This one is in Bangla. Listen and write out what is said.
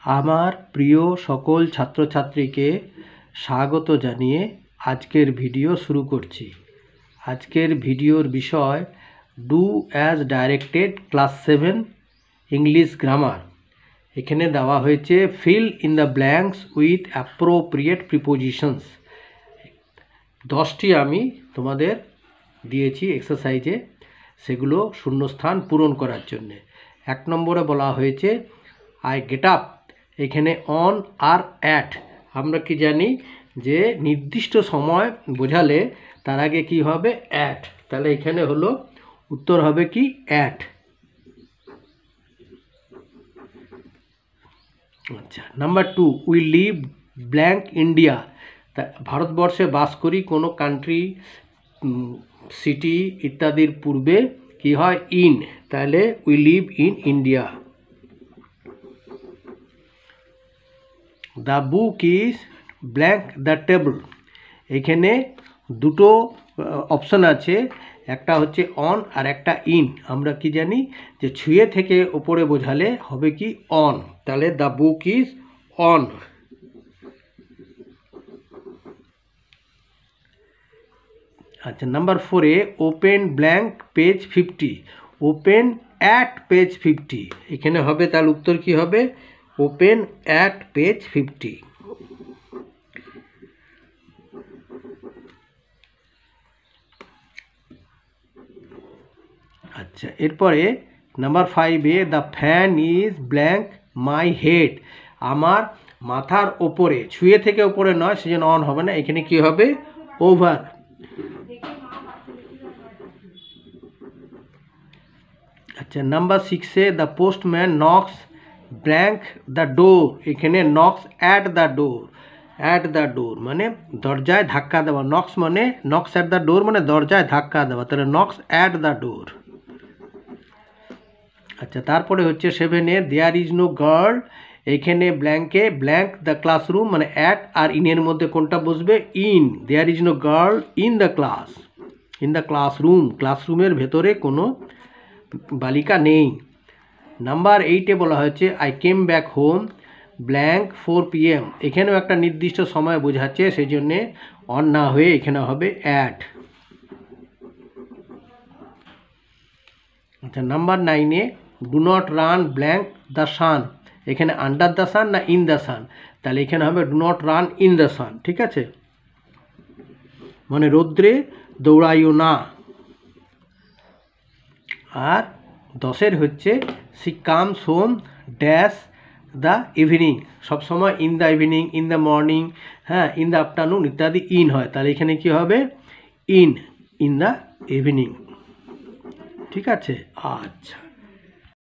আমার প্রিয় সকল ছাত্রছাত্রীকে স্বাগত জানিয়ে আজকের ভিডিও শুরু করছি। আজকের ভিডিওর বিষয় do as directed class 7 English grammar. এখানে দেওয়া হয়েছে fill in the blanks with appropriate prepositions. 10টি আমি তোমাদের দিয়েছি এক্সারসাইজে, সেগুলো শূন্যস্থান পূরণ করার জন্যে। 1 নম্বরে বলা হয়েছে আই গেট আপ। এখানে অন আর অ্যাট, আমরা কি জানি যে নির্দিষ্ট সময় বোঝালে তার আগে কি হবে? অ্যাট। তাহলে এখানে হলো উত্তর হবে কি? অ্যাট। আচ্ছা, number 2, we live blank India. তা ভারতবর্ষে বাস করি, কোনো কান্ট্রি, সিটি ইত্যাদির পূর্বে কি হয়? ইন। তাহলে we live in India. The book is blank the table. এখানে দুটো অপশন আছে, একটা হচ্ছে অন আর একটা ইন। আমরা কি জানি যে ছুঁয়ে থেকে ওপরে বোঝালে হবে কি? অন। তাহলে দ্য বুক ইজ অন। আচ্ছা, নাম্বার 4-এ open blank page 50। Open at page 50। এখানে হবে, তাহলে উত্তর কি হবে? Open at page 50। আচ্ছা, এরপরে নাম্বার 5-এ the fan is blank my head. আমার মাথার ওপরে, ছুঁয়ে থেকে ওপরে নয়, সেজন্য অন হবে না। এখানে কি হবে? ওভার। আচ্ছা, নাম্বার 6-এ the postman knocks blank the door. এখানে knocks at the door. At the door মানে দরজায় ধাক্কা দেওয়া। নক্স মানে নক্স অ্যাট দ্য ডোর মানে দরজায় ধাক্কা দেওয়া। তাহলে নক্স অ্যাট দ্য ডোর। আচ্ছা, তারপরে হচ্ছে 7-এ দেয়ার ইজ নো গার্ল। এখানে ব্ল্যাঙ্কে ব্ল্যাঙ্ক দ্য ক্লাসরুম মানে অ্যাট আর ইনের মধ্যে কোনটা বসবে? In. There is no girl in the class. In the classroom, ক্লাসরুমের ভেতরে কোনো বালিকা নেই। নাম্বার 8-এ বলা হয়েছে I came back home blank 4 PM। এখানেও একটা নির্দিষ্ট সময় বোঝাচ্ছে, সেই জন্যে অন না হয়ে এখানে হবে অ্যাট। আচ্ছা, নাম্বার 9-এ do not run blank the sun. এখানে আন্ডার দ্য সান না ইন দ্য সান? তাহলে এখানে হবে do not run in the sun. ঠিক আছে, মানে রৌদ্রে দৌড়াইও না। আর 10-এর হচ্ছে she comes home dash the evening. সবসময় in the evening, in the morning, হ্যাঁ, ইন দ্য আফটারনুন ইত্যাদি ইন হয়। তাহলে এখানে কি হবে? In the evening. ঠিক আছে। আচ্ছা।